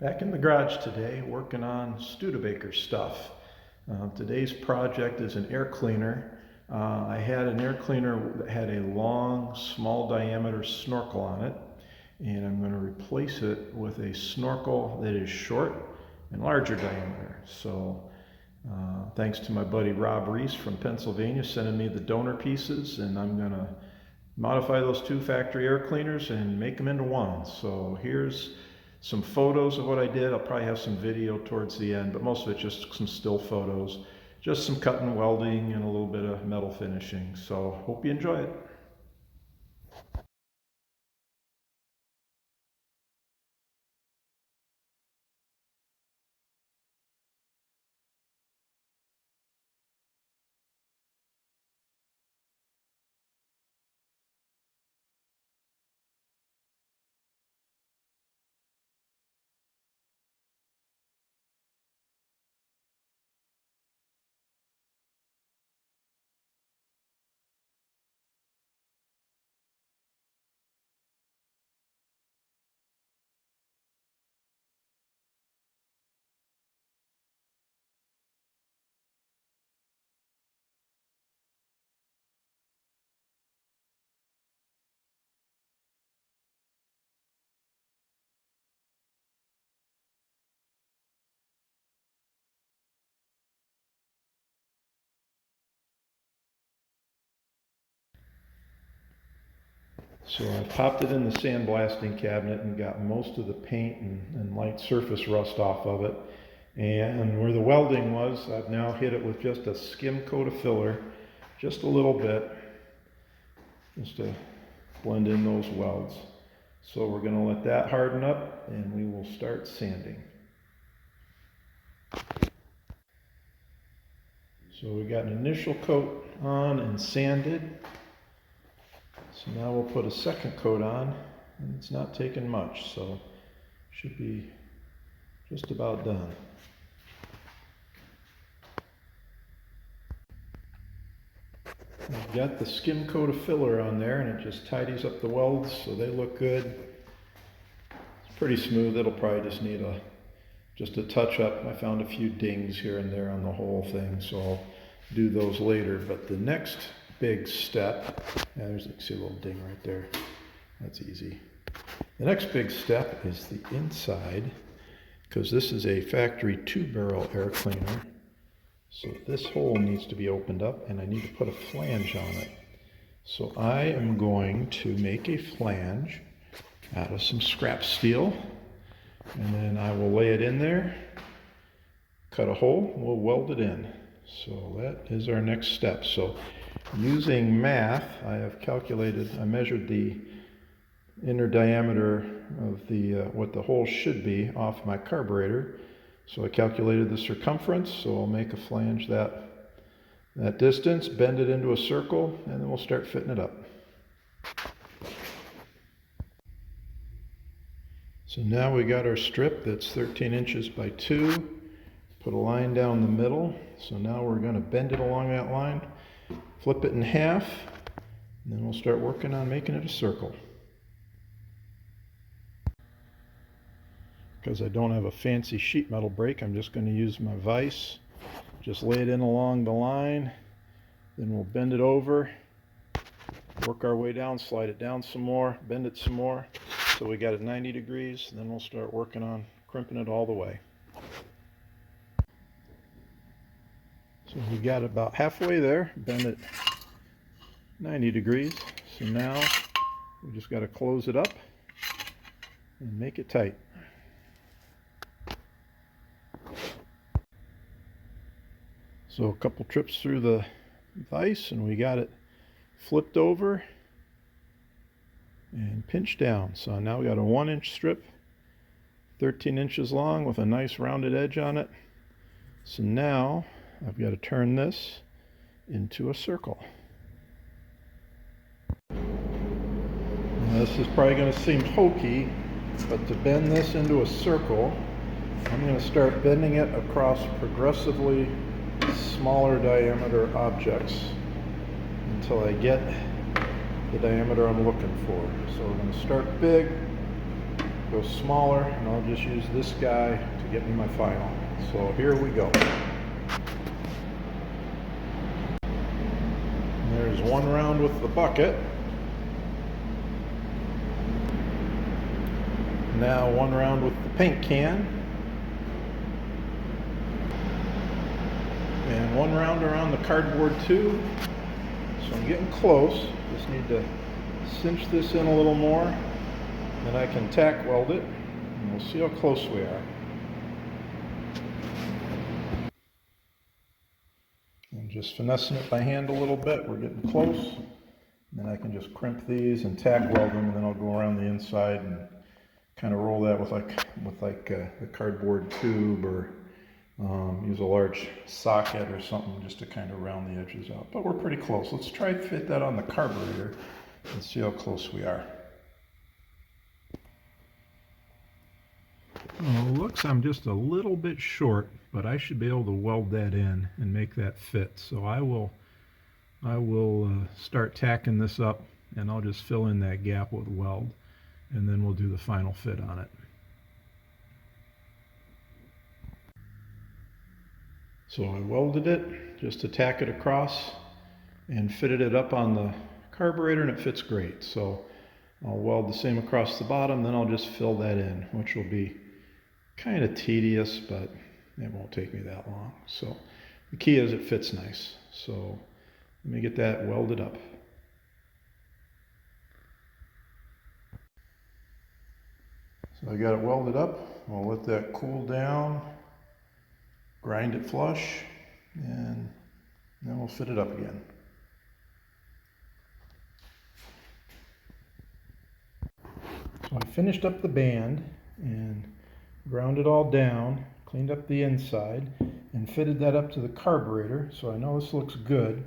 Back in the garage today working on Studebaker stuff. Today's project is an air cleaner. I had an air cleaner that had a long, small diameter snorkel on it, and I'm going to replace it with a snorkel that is short and larger diameter. So thanks to my buddy Rob Reese from Pennsylvania sending me the donor pieces, and I'm going to modify those two factory air cleaners and make them into one. So here's some photos of what I did. I'll probably have some video towards the end, but most of it's just some still photos, just some cutting, welding, and a little bit of metal finishing. So hope you enjoy it. So I popped it in the sandblasting cabinet and got most of the paint and light surface rust off of it. And where the welding was, I've now hit it with just a skim coat of filler, just a little bit, just to blend in those welds. So we're going to let that harden up and we will start sanding. So we got an initial coat on and sanded. So now we'll put a second coat on, and it's not taking much, so should be just about done. I've got the skim coat of filler on there, and it just tidies up the welds so they look good. It's pretty smooth. It'll probably just need just a touch up. I found a few dings here and there on the whole thing, so I'll do those later. But the next big step, there's, you can see a little ding right there. That's easy. The next big step is the inside, because this is a factory 2-barrel air cleaner. So this hole needs to be opened up, and I need to put a flange on it. So I am going to make a flange out of some scrap steel, and then I will lay it in there, cut a hole, we'll weld it in. So that is our next step. So using math, I have calculated, I measured the inner diameter of the what the hole should be off my carburetor. So I calculated the circumference, so I'll make a flange that distance, bend it into a circle, and then we'll start fitting it up. So now we got our strip that's 13 inches by 2. Put a line down the middle. So now we're going to bend it along that line, flip it in half, and then we'll start working on making it a circle. Because I don't have a fancy sheet metal brake, I'm just going to use my vise. Just lay it in along the line, then we'll bend it over, work our way down, slide it down some more, bend it some more, so we got it 90 degrees, and then we'll start working on crimping it all the way. So we got about halfway there, bend it 90 degrees. So now we just got to close it up and make it tight. So a couple trips through the vise and we got it flipped over and pinched down. So now we got a 1-inch strip, 13 inches long with a nice rounded edge on it. So now I've got to turn this into a circle. Now this is probably going to seem hokey, but to bend this into a circle, I'm going to start bending it across progressively smaller diameter objects until I get the diameter I'm looking for. So we're going to start big, go smaller, and I'll just use this guy to get me my final. So here we go. And there's one round with the bucket. Now one round with the paint can. And one round around the cardboard tube. So I'm getting close. Just need to cinch this in a little more, and I can tack weld it, and we'll see how close we are. And just finessing it by hand a little bit, we're getting close. And then I can just crimp these and tack weld them, and then I'll go around the inside and kind of roll that with the cardboard tube, or use a large socket or something just to kind of round the edges out. But we're pretty close. Let's try to fit that on the carburetor and see how close we are. Well, it looks I'm just a little bit short, but I should be able to weld that in and make that fit. So I will start tacking this up, and I'll just fill in that gap with weld, and then we'll do the final fit on it. So I welded it just to tack it across and fitted it up on the carburetor, and it fits great. So I'll weld the same across the bottom, then I'll just fill that in, which will be kind of tedious, but it won't take me that long. So the key is it fits nice. So let me get that welded up. So I got it welded up. I'll let that cool down, grind it flush, and then we'll fit it up again. So I finished up the band and ground it all down, cleaned up the inside, and fitted that up to the carburetor, so I know this looks good.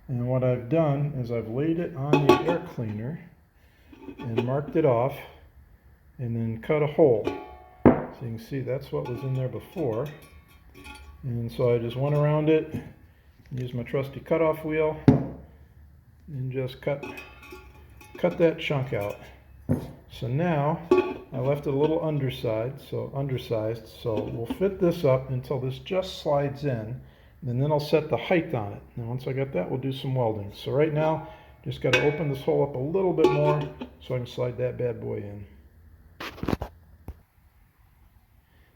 And what I've done is I've laid it on the air cleaner and marked it off, and then cut a hole. So you can see that's what was in there before. And so I just went around it, used my trusty cutoff wheel, and just cut that chunk out. So now I left it a little undersized, so we'll fit this up until this just slides in, and then I'll set the height on it. And once I got that, we'll do some welding. So right now, just got to open this hole up a little bit more so I can slide that bad boy in.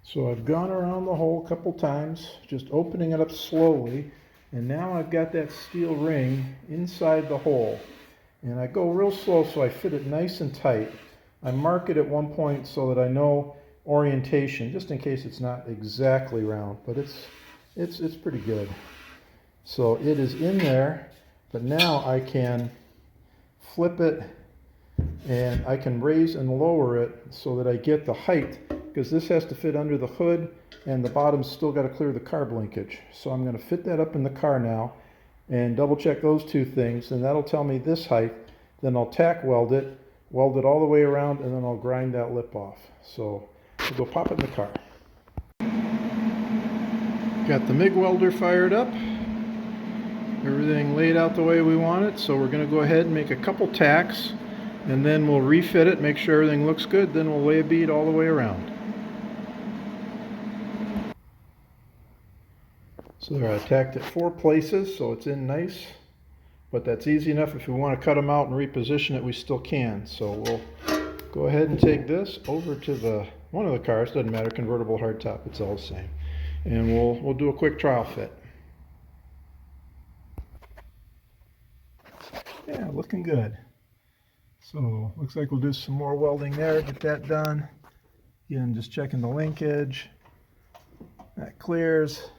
So I've gone around the hole a couple times, just opening it up slowly, and now I've got that steel ring inside the hole. And I go real slow so I fit it nice and tight. I mark it at one point so that I know orientation, just in case it's not exactly round, but it's pretty good. So it is in there, but now I can flip it and I can raise and lower it so that I get the height, because this has to fit under the hood and the bottom's still got to clear the carb linkage. So I'm going to fit that up in the car now and double check those two things, and that'll tell me this height. Then I'll tack weld it all the way around, and then I'll grind that lip off. So we'll go pop it in the car. Got the MIG welder fired up. Everything laid out the way we want it. So we're going to go ahead and make a couple tacks, and then we'll refit it, make sure everything looks good. Then we'll lay a bead all the way around. So there, I tacked it 4 places, so it's in nice. But that's easy enough. If we want to cut them out and reposition it, we still can. So we'll go ahead and take this over to one of the cars, doesn't matter, convertible hardtop, it's all the same. And we'll do a quick trial fit. Yeah, looking good. So looks like we'll do some more welding there, get that done. Again, just checking the linkage. That clears.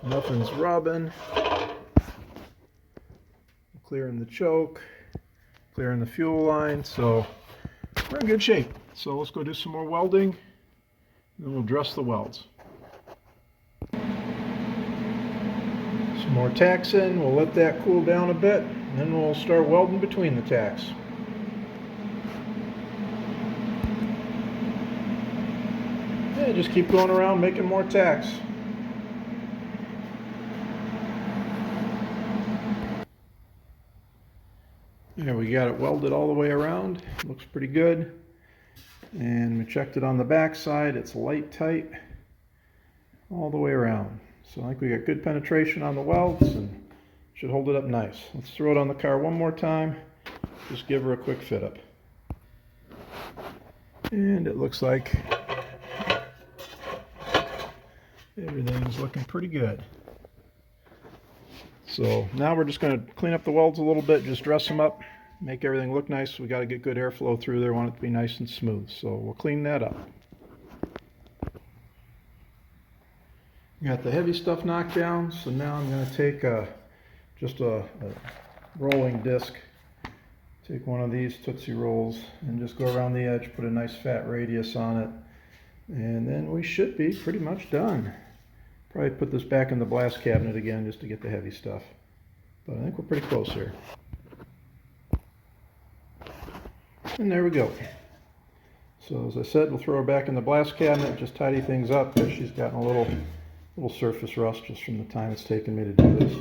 Nothing's rubbing. Clearing the choke, clearing the fuel line, so we're in good shape. So let's go do some more welding, and we'll dress the welds. Some more tacks in, we'll let that cool down a bit, and then we'll start welding between the tacks. Yeah, just keep going around making more tacks. There, we got it welded all the way around. Looks pretty good. And we checked it on the back side. It's light tight all the way around. So I think we got good penetration on the welds and should hold it up nice. Let's throw it on the car one more time. Just give her a quick fit up. And it looks like everything's looking pretty good. So now we're just going to clean up the welds a little bit, just dress them up, make everything look nice. We got to get good airflow through there. Want it to be nice and smooth. So we'll clean that up. Got the heavy stuff knocked down. So now I'm going to take just a rolling disc. Take one of these Tootsie Rolls and just go around the edge, put a nice fat radius on it, and then we should be pretty much done. Probably put this back in the blast cabinet again just to get the heavy stuff. But I think we're pretty close here. And there we go. So as I said, we'll throw her back in the blast cabinet, just tidy things up because she's gotten a little surface rust just from the time it's taken me to do this.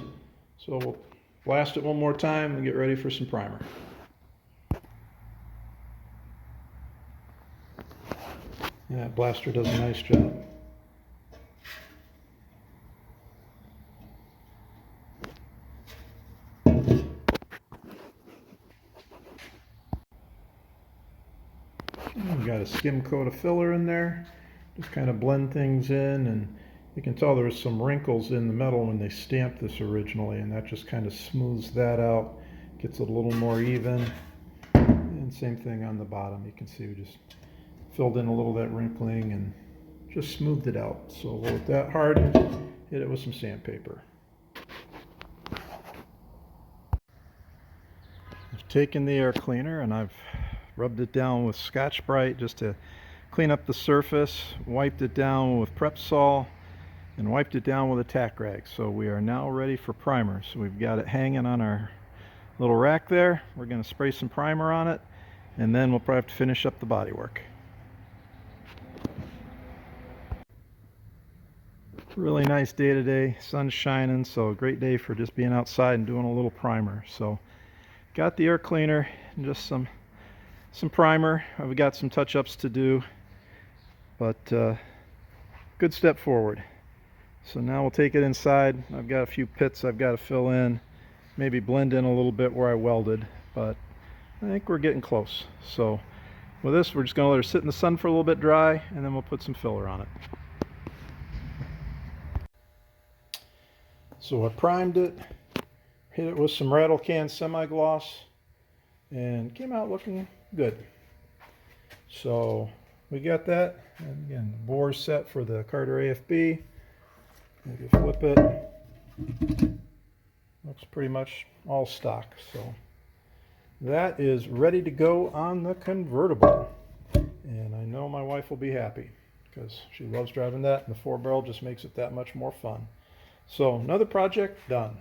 So we'll blast it one more time and get ready for some primer. And that blaster does a nice job. We got a skim coat of filler in there. Just kind of blend things in, and you can tell there was some wrinkles in the metal when they stamped this originally, and that just kind of smooths that out, gets it a little more even. And same thing on the bottom. You can see we just filled in a little of that wrinkling and just smoothed it out. So we'll let that harden, hit it with some sandpaper. I've taken the air cleaner and I've rubbed it down with Scotch-Brite just to clean up the surface, wiped it down with Prep-Sol, and wiped it down with a tack rag. So we are now ready for primer. So we've got it hanging on our little rack there. We're going to spray some primer on it, and then we'll probably have to finish up the bodywork. Really nice day today, sun's shining, so a great day for just being outside and doing a little primer. So got the air cleaner and just some primer. We've got some touch-ups to do, but good step forward. So now we'll take it inside. I've got a few pits I've got to fill in, maybe blend in a little bit where I welded, but I think we're getting close. So with this, we're just going to let her sit in the sun for a little bit dry, and then we'll put some filler on it. So I primed it, hit it with some rattle can semi-gloss, and came out looking good. So we got that, and again, the bore's set for the Carter AFB. If you flip it, looks pretty much all stock. So that is ready to go on the convertible, and I know my wife will be happy because she loves driving that, and the 4-barrel just makes it that much more fun. So another project done.